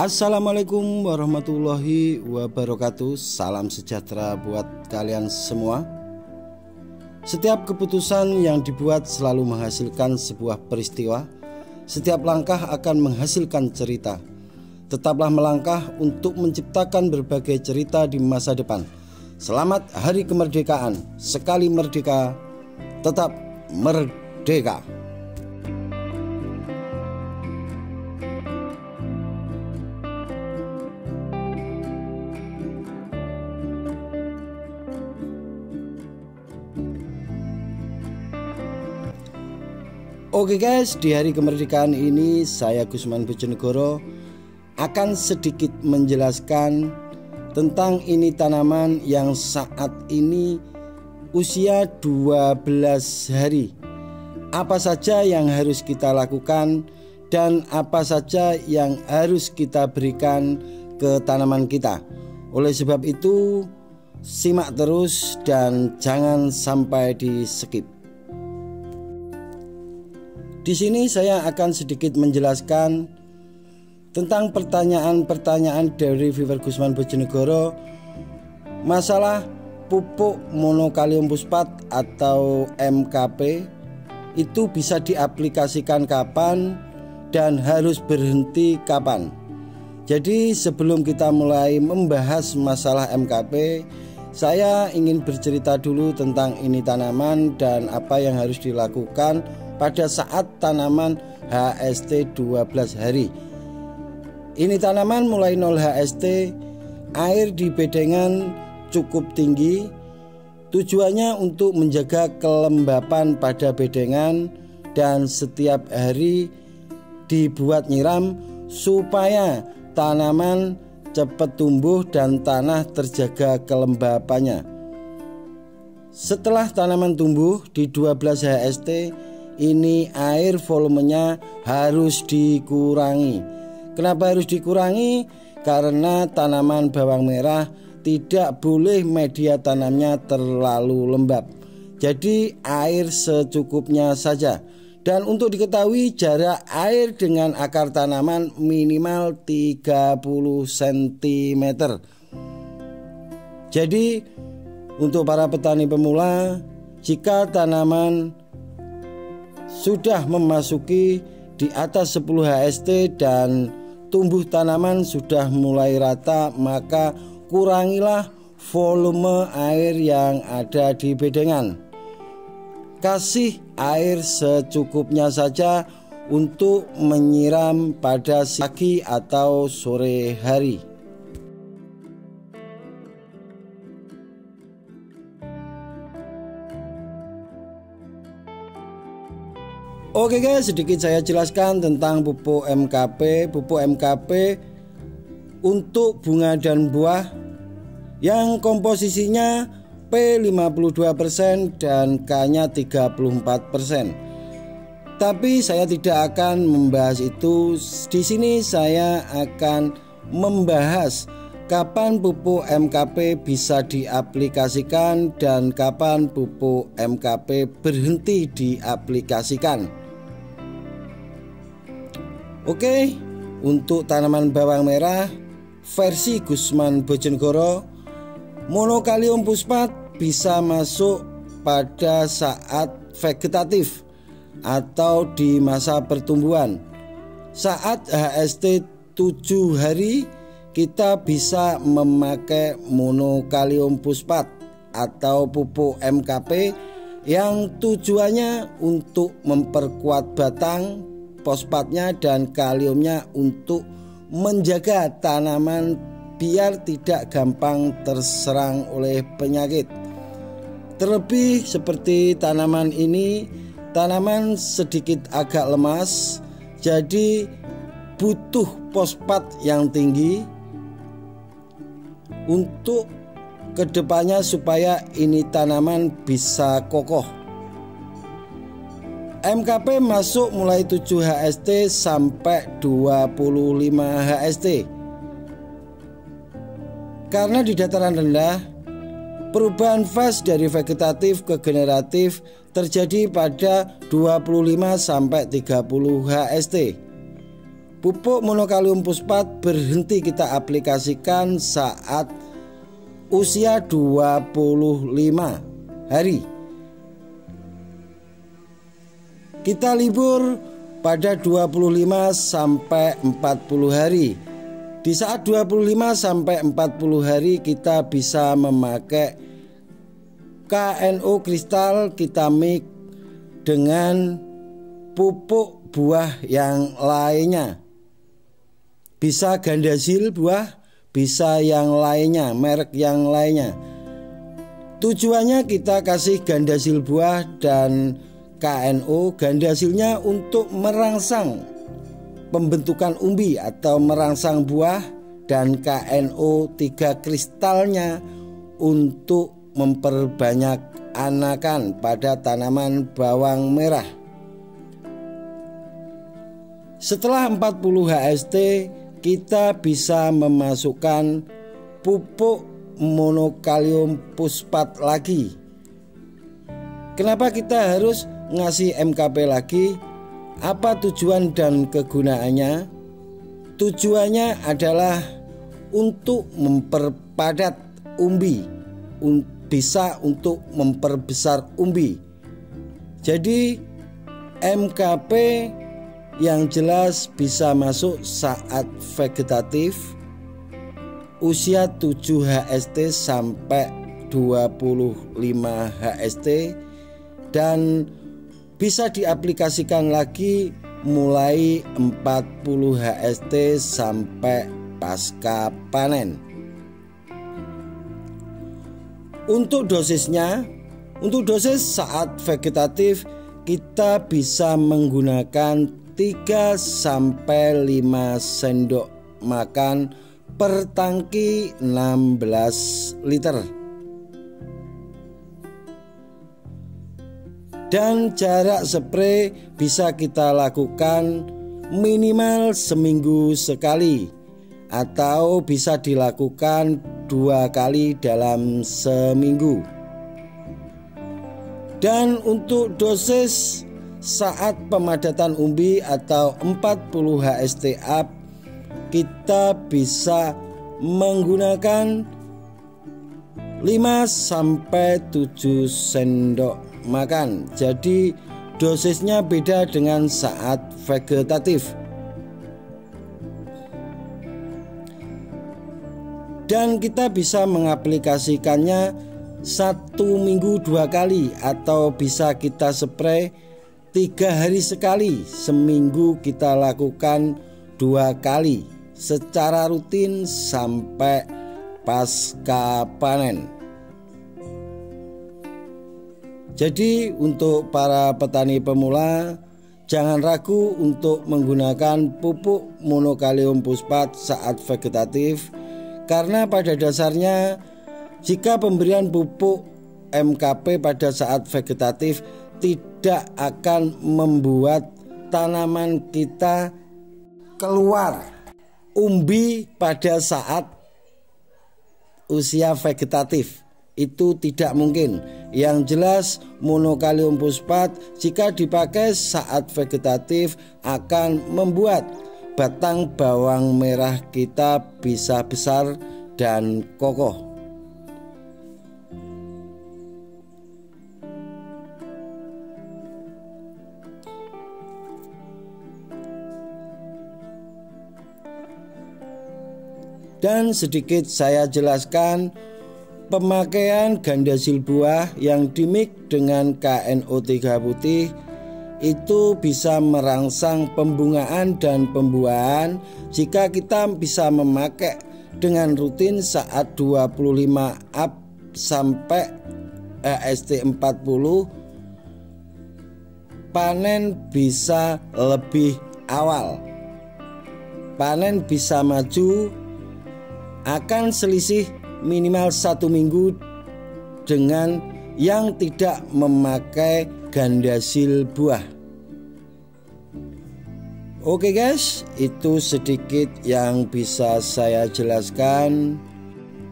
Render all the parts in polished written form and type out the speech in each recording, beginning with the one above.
Assalamualaikum warahmatullahi wabarakatuh. Salam sejahtera buat kalian semua. Setiap keputusan yang dibuat selalu menghasilkan sebuah peristiwa. Setiap langkah akan menghasilkan cerita. Tetaplah melangkah untuk menciptakan berbagai cerita di masa depan. Selamat Hari Kemerdekaan. Sekali merdeka, tetap merdeka. Oke guys, di hari kemerdekaan ini saya Gusman Bojonegoro akan sedikit menjelaskan tentang ini tanaman yang saat ini usia 12 hari. Apa saja yang harus kita lakukan dan apa saja yang harus kita berikan ke tanaman kita. Oleh sebab itu, simak terus dan jangan sampai di skip. Di sini saya akan sedikit menjelaskan tentang pertanyaan-pertanyaan dari viewer Gusman Bojonegoro masalah pupuk monokalium fosfat atau MKP itu bisa diaplikasikan kapan dan harus berhenti kapan. Jadi sebelum kita mulai membahas masalah MKP, saya ingin bercerita dulu tentang ini tanaman dan apa yang harus dilakukan pada saat tanaman HST 12 hari. Ini tanaman mulai 0 HST, air di bedengan cukup tinggi. Tujuannya untuk menjaga kelembapan pada bedengan dan setiap hari dibuat nyiram supaya tanaman cepat tumbuh dan tanah terjaga kelembapannya. Setelah tanaman tumbuh di 12 HST, ini air volumenya harus dikurangi. Kenapa harus dikurangi? Karena tanaman bawang merah tidak boleh media tanamnya terlalu lembab. Jadi air secukupnya saja. Dan untuk diketahui, jarak air dengan akar tanaman minimal 30 cm. Jadi untuk para petani pemula, jika tanaman sudah memasuki di atas 10 HST dan tumbuh tanaman sudah mulai rata, maka kurangilah volume air yang ada di bedengan. Kasih air secukupnya saja untuk menyiram pada pagi atau sore hari. Oke guys, sedikit saya jelaskan tentang pupuk MKP. Pupuk MKP untuk bunga dan buah yang komposisinya P 52% dan K-nya 34%. Tapi saya tidak akan membahas itu. Di sini saya akan membahas kapan pupuk MKP bisa diaplikasikan dan kapan pupuk MKP berhenti diaplikasikan. Oke, untuk tanaman bawang merah versi Gusman Bojonegoro, monokalium fosfat bisa masuk pada saat vegetatif atau di masa pertumbuhan. Saat HST 7 hari kita bisa memakai monokalium fosfat atau pupuk MKP yang tujuannya untuk memperkuat batang, fosfatnya dan kaliumnya untuk menjaga tanaman biar tidak gampang terserang oleh penyakit. Terlebih seperti tanaman ini, tanaman sedikit agak lemas, jadi butuh fosfat yang tinggi untuk kedepannya supaya ini tanaman bisa kokoh. MKP masuk mulai 7 HST sampai 25 HST. Karena di dataran rendah, perubahan fase dari vegetatif ke generatif terjadi pada 25 sampai 30 HST. Pupuk monokalium fosfat berhenti kita aplikasikan saat usia 25 hari. Kita libur pada 25 sampai 40 hari. Di saat 25 sampai 40 hari kita bisa memakai KNO kristal kita mix dengan pupuk buah yang lainnya. Bisa gandasil buah, bisa yang lainnya, merek yang lainnya. Tujuannya kita kasih gandasil buah dan KNO. Gandasilnya untuk merangsang pembentukan umbi atau merangsang buah, dan KNO 3 kristalnya untuk memperbanyak anakan pada tanaman bawang merah. Setelah 40 HST kita bisa memasukkan pupuk monokalium fosfat lagi. Kenapa kita harus ngasih MKP lagi? Apa tujuan dan kegunaannya? Tujuannya adalah untuk memperpadat umbi, bisa untuk memperbesar umbi. Jadi MKP yang jelas bisa masuk saat vegetatif usia 7 HST sampai 25 HST, dan bisa diaplikasikan lagi mulai 40 HST sampai pasca panen. Untuk dosisnya, untuk dosis saat vegetatif kita bisa menggunakan 3 sampai 5 sendok makan per tangki 16 liter. Dan jarak spray bisa kita lakukan minimal seminggu sekali, atau bisa dilakukan 2 kali dalam seminggu. Dan untuk dosis saat pemadatan umbi atau 40 HST up, kita bisa menggunakan 5 sampai 7 sendok makan. Jadi dosisnya beda dengan saat vegetatif. Dan kita bisa mengaplikasikannya 1 minggu 2 kali, atau bisa kita spray 3 hari sekali. Seminggu kita lakukan 2 kali secara rutin sampai pasca panen. Jadi untuk para petani pemula, jangan ragu untuk menggunakan pupuk monokalium fosfat saat vegetatif, karena pada dasarnya jika pemberian pupuk MKP pada saat vegetatif tidak akan membuat tanaman kita keluar umbi pada saat usia vegetatif. Itu tidak mungkin. Yang jelas monokalium fosfat jika dipakai saat vegetatif akan membuat batang bawang merah kita bisa besar dan kokoh. Dan sedikit saya jelaskan pemakaian gandasil buah yang dimix dengan KNO3 putih itu bisa merangsang pembungaan dan pembuahan jika kita bisa memakai dengan rutin saat 25 up sampai HST 40. Panen bisa lebih awal, panen bisa maju, akan selisih minimal 1 minggu dengan yang tidak memakai gandasil buah. Oke guys, itu sedikit yang bisa saya jelaskan.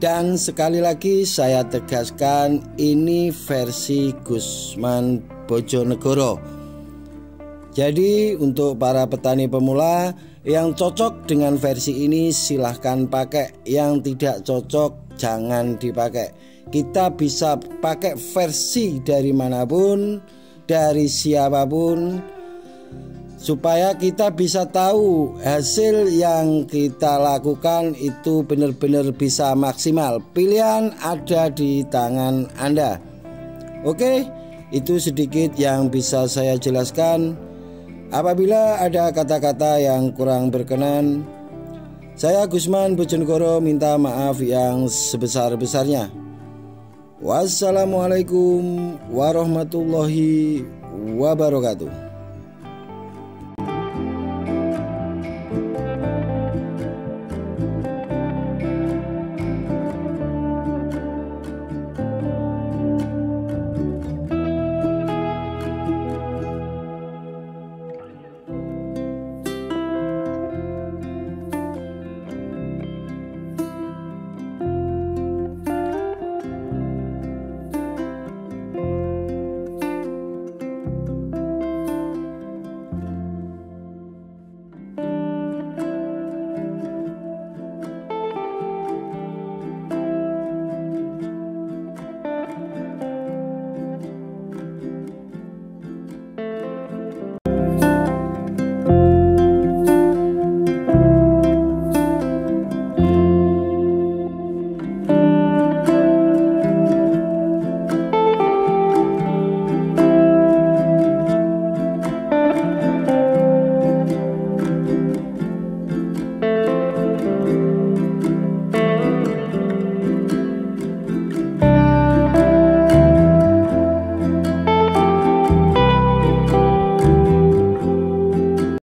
Dan sekali lagi saya tegaskan, ini versi Gusman Bojonegoro. Jadi untuk para petani pemula, Yang cocok dengan versi ini silahkan pakai, yang tidak cocok jangan dipakai. Kita bisa pakai versi dari manapun, dari siapapun, supaya kita bisa tahu hasil yang kita lakukan itu benar-benar bisa maksimal. Pilihan ada di tangan Anda. Oke, itu sedikit yang bisa saya jelaskan. Apabila ada kata-kata yang kurang berkenan, saya Gusman Bojonegoro minta maaf yang sebesar-besarnya. Wassalamualaikum warahmatullahi wabarakatuh.